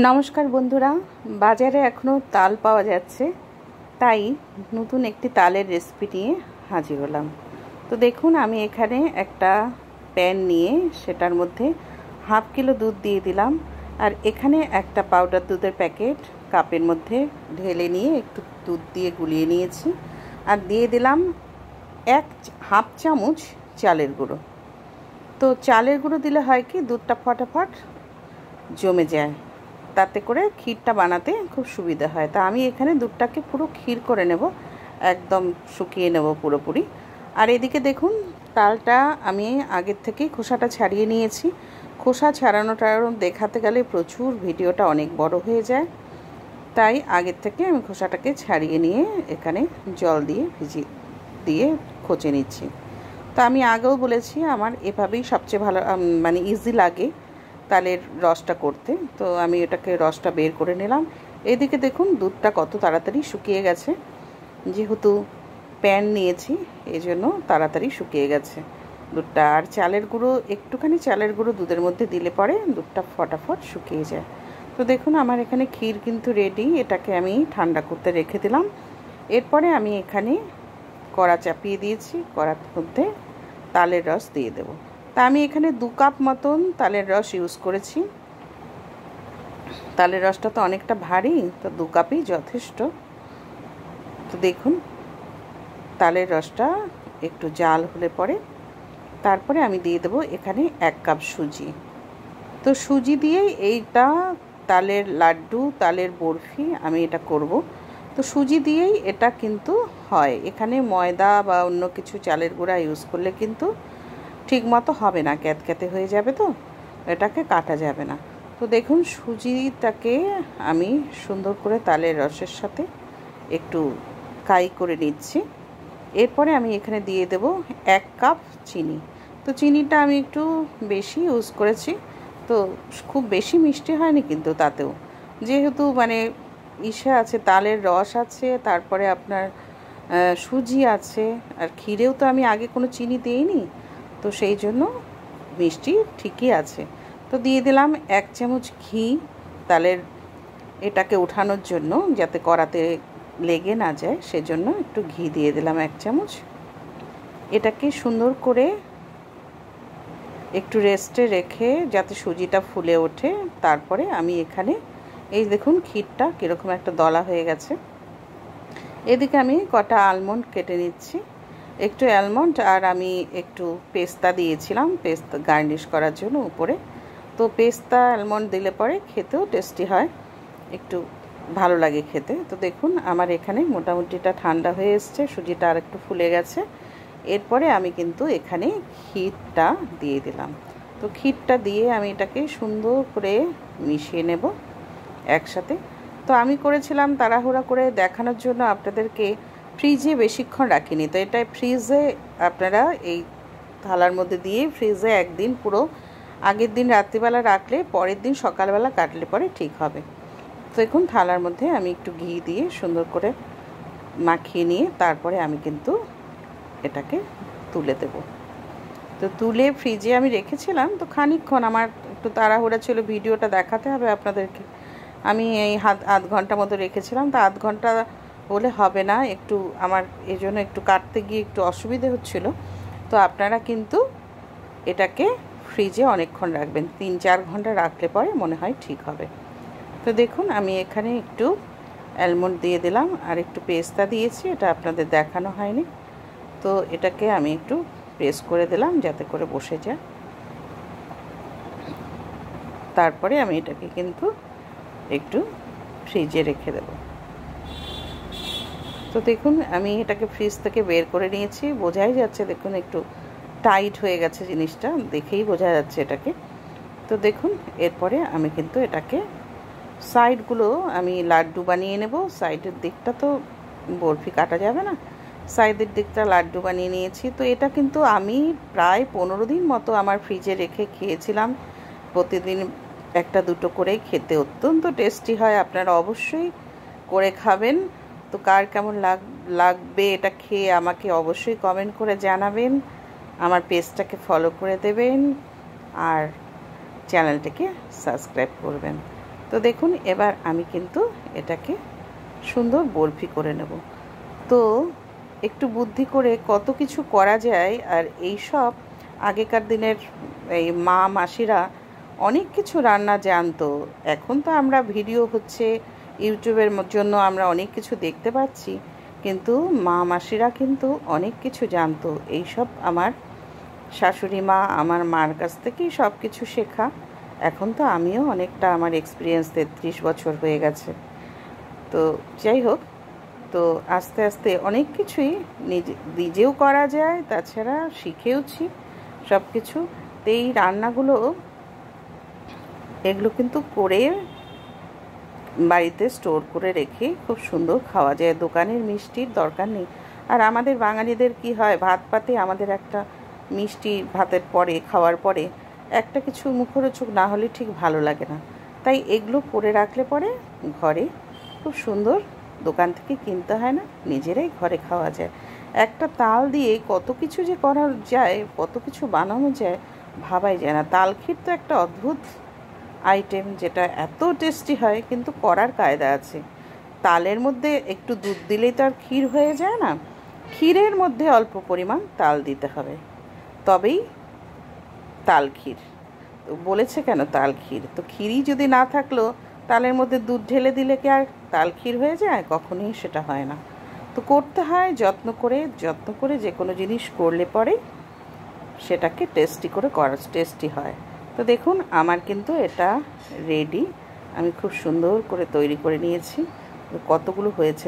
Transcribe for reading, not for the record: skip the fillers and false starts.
নমস্কার বন্ধুরা, বাজারে এখনও তাল পাওয়া যাচ্ছে, তাই নতুন একটি তালের রেসিপি নিয়ে হাজির হলাম। তো দেখুন, আমি এখানে একটা প্যান নিয়ে সেটার মধ্যে হাফ কিলো দুধ দিয়ে দিলাম। আর এখানে একটা পাউডার দুধের প্যাকেট কাপের মধ্যে ঢেলে নিয়ে একটু দুধ দিয়ে গুলিয়ে নিয়েছি। আর দিয়ে দিলাম হাফ চামচ চালের গুঁড়ো। তো চালের গুঁড়ো দিলে হয় কি, দুধটা ফটাফট জমে যায়, তাতে করে ক্ষীরটা বানাতে খুব সুবিধা হয়। তা আমি এখানে দুধটাকে পুরো ক্ষীর করে নেব, একদম শুকিয়ে নেব পুরোপুরি। আর এদিকে দেখুন, তালটা আমি আগের থেকেই খোসাটা ছাড়িয়ে নিয়েছি। খোসা ছাড়ানোটা দেখাতে গেলে প্রচুর ভিডিওটা অনেক বড় হয়ে যায়, তাই আগের থেকে আমি খোসাটাকে ছাড়িয়ে নিয়ে এখানে জল দিয়ে দিয়ে খোঁচে নিচ্ছি। তো আমি আগেও বলেছি, আমার এভাবেই সবচেয়ে ভালো মানে ইজি লাগে তালের রসটা করতে। তো আমি এটাকে রসটা বের করে নিলাম। এদিকে দেখুন, দুধটা কত তাড়াতাড়ি শুকিয়ে গেছে, যেহেতু প্যান নিয়েছি এই জন্য তাড়াতাড়ি শুকিয়ে গেছে দুধটা। আর চালের গুঁড়ো, একটুখানি চালের গুঁড়ো দুধের মধ্যে দিলে পরে দুধটা ফটাফট শুকিয়ে যায়। তো দেখুন, আমার এখানে ক্ষীর কিন্তু রেডি। এটাকে আমি ঠান্ডা করতে রেখে দিলাম। এরপরে আমি এখানে কড়া চাপিয়ে দিয়েছি, কড়ার মধ্যে তালের রস দিয়ে দেব। তা আমি এখানে 2 কাপ মতন তালের রস ইউজ করেছি। তালের রসটা তো অনেকটা ভারী, তো 2 কাপই যথেষ্ট। তো দেখুন, তালের রসটা একটু জাল হলে পরে তারপরে আমি দিয়ে দেবো এখানে 1 কাপ সুজি। তো সুজি দিয়েই এইটা তালের লাড্ডু, তালের বরফি আমি এটা করব। তো সুজি দিয়েই এটা কিন্তু হয়। এখানে ময়দা বা অন্য কিছু চালের গুঁড়া ইউজ করলে কিন্তু ঠিক মতো হবে না, ক্যাতক্যাতে হয়ে যাবে, তো এটাকে কাটা যাবে না। তো দেখুন, সুজিটাকে আমি সুন্দর করে তালের রসের সাথে একটু কাই করে নিচ্ছি। এরপরে আমি এখানে দিয়ে দেব 1 কাপ চিনি। তো চিনিটা আমি একটু বেশি ইউজ করেছি, তো খুব বেশি মিষ্টি হয়নি কিন্তু তাতেও, যেহেতু মানে আছে, তালের রস আছে, তারপরে আপনার সুজি আছে, আর ক্ষীরেও তো আমি আগে কোনো চিনি দিইনি, তো সেই জন্য মিষ্টি ঠিকই আছে। তো দিয়ে দিলাম 1 চামচ ঘি, তালের এটাকে ওঠানোর জন্য, যাতে কড়াতে লেগে না যায় সেজন্য একটু ঘি দিয়ে দিলাম 1 চামচ। এটাকে সুন্দর করে একটু রেস্টে রেখে যাতে সুজিটা ফুলে ওঠে, তারপরে আমি এখানে এই দেখুন ক্ষীরটা কীরকম একটা দলা হয়ে গেছে। এদিকে আমি কটা আলমন্ড কেটে নিচ্ছি, একটু অ্যালমন্ড, আর আমি একটু পেস্তা দিয়েছিলাম পেস্তা গার্নিশ করার জন্য উপরে। তো পেস্তা অ্যালমন্ড দিলে পরে খেতেও টেস্টি হয়, একটু ভালো লাগে খেতে। তো দেখুন, আমার এখানে মোটামুটিটা ঠান্ডা হয়ে এসছে, সুজিটা আর একটু ফুলে গেছে। এরপরে আমি কিন্তু এখানে ক্ষীরটা দিয়ে দিলাম। তো ক্ষীরটা দিয়ে আমি এটাকে সুন্দর করে মিশিয়ে নেব একসাথে। তো আমি করেছিলাম তাড়াহুড়া করে দেখানোর জন্য আপনাদেরকে, ফ্রিজে বেশিক্ষণ রাখিনি। তো এটা ফ্রিজে আপনারা এই থালার মধ্যে দিয়ে ফ্রিজে একদিন পুরো, আগের দিন রাত্রিবেলা রাখলে পরের দিন সকালবেলা কাটলে পরে ঠিক হবে। তো দেখুন, থালার মধ্যে আমি একটু ঘি দিয়ে সুন্দর করে মাখিয়ে নিয়ে তারপরে আমি কিন্তু এটাকে তুলে দেব। তো তুলে ফ্রিজে আমি রেখেছিলাম। তো খানিকক্ষণ, আমার একটু তাড়াহুড়া ছিল, ভিডিওটা দেখাতে হবে আপনাদেরকে। আমি এই আধ ঘন্টা মতো রেখেছিলাম। তো আধ ঘন্টা হলে হবে না, একটু আমার এই জন্য একটু কাটতে গিয়ে একটু অসুবিধে হচ্ছিল। তো আপনারা কিন্তু এটাকে ফ্রিজে অনেকক্ষণ রাখবেন, 3-4 ঘন্টা রাখলে পরে মনে হয় ঠিক হবে। তো দেখুন, আমি এখানে একটু অ্যালমন্ড দিয়ে দিলাম আর একটু পেস্তা দিয়েছি, এটা আপনাদের দেখানো হয়নি। তো এটাকে আমি একটু প্রেস করে দিলাম যাতে করে বসে যায়। তারপরে আমি এটাকে কিন্তু একটু ফ্রিজে রেখে দেব। তো দেখুন, আমি এটাকে ফ্রিজ থেকে বের করে নিয়েছি, বোঝাই যাচ্ছে দেখুন একটু টাইট হয়ে গেছে জিনিসটা, দেখেই বোঝা যাচ্ছে এটাকে। তো দেখুন, এরপরে আমি কিন্তু এটাকে সাইডগুলো আমি লাড্ডু বানিয়ে নেব। সাইডের দিকটা তো বরফি কাটা যাবে না, সাইডের দিকটা লাড্ডু বানিয়ে নিয়েছি। তো এটা কিন্তু আমি প্রায় 15 দিন মতো আমার ফ্রিজে রেখে খেয়েছিলাম। প্রতিদিন 1-2 করে খেতে অত্যন্ত টেস্টি হয়, আপনারা অবশ্যই করে খাবেন। তো কার কেমন লাগবে এটা খেয়ে আমাকে অবশ্যই কমেন্ট করে জানাবেন, আমার পেজটাকে ফলো করে দেবেন আর চ্যানেলটাকে সাবস্ক্রাইব করবেন। তো দেখুন এবার আমি কিন্তু এটাকে সুন্দর বরফি করে নেব। তো একটু বুদ্ধি করে কত কিছু করা যায়। আর এই সব আগেকার দিনের এই মা মাসিরা অনেক কিছু রান্না জানতো। এখন তো আমরা ভিডিও হচ্ছে ইউটিউবের জন্য আমরা অনেক কিছু দেখতে পাচ্ছি, কিন্তু মা মাসিরা কিন্তু অনেক কিছু জানতো। এইসব আমার শাশুড়ি মা, আমার মার কাছ থেকেই সব কিছু শেখা। এখন তো আমিও অনেকটা, আমার এক্সপিরিয়েন্স 33 বছর হয়ে গেছে। তো যাই হোক, তো আস্তে আস্তে অনেক কিছুই নিজেও করা যায়, তাছাড়া শিখেওছি সব কিছু। তো এই রান্নাগুলো এগুলো কিন্তু করে বাড়িতে স্টোর করে রেখে খুব সুন্দর খাওয়া যায়। দোকানের মিষ্টির দরকার নেই। আর আমাদের বাঙালিদের কি হয়, ভাত পাতে আমাদের একটা মিষ্টি ভাতের পরে, খাওয়ার পরে একটা কিছু মুখরোচক না হলে ঠিক ভালো লাগে না। তাই এগুলো করে রাখলে পরে ঘরে খুব সুন্দর, দোকান থেকে কিনতে হয় না, নিজেরাই ঘরে খাওয়া যায়। একটা তাল দিয়ে কত কিছু যে করা যায়, কত কিছু বানানো যায় ভাবাই যায় না। তাল ক্ষীর তো একটা অদ্ভুত আইটেম, যেটা এত টেস্টি হয়, কিন্তু করার কায়দা আছে। তালের মধ্যে একটু দুধ দিলেই তো আর ক্ষীর হয়ে যায় না। ক্ষীরের মধ্যে অল্প পরিমাণ তাল দিতে হবে, তবেই তাল ক্ষীর। তো বলেছে কেন তাল ক্ষীর? তো ক্ষীরই যদি না থাকলো, তালের মধ্যে দুধ ঢেলে দিলে কি আর তাল ক্ষীর হয়ে যায়? কখনোই সেটা হয় না। তো করতে হয় যত্ন করে। যত্ন করে যে কোনো জিনিস করলে পরে সেটাকে টেস্টি হয়। তো দেখুন আমার কিন্তু এটা রেডি। আমি খুব সুন্দর করে তৈরি করে নিয়েছি। কতগুলো হয়েছে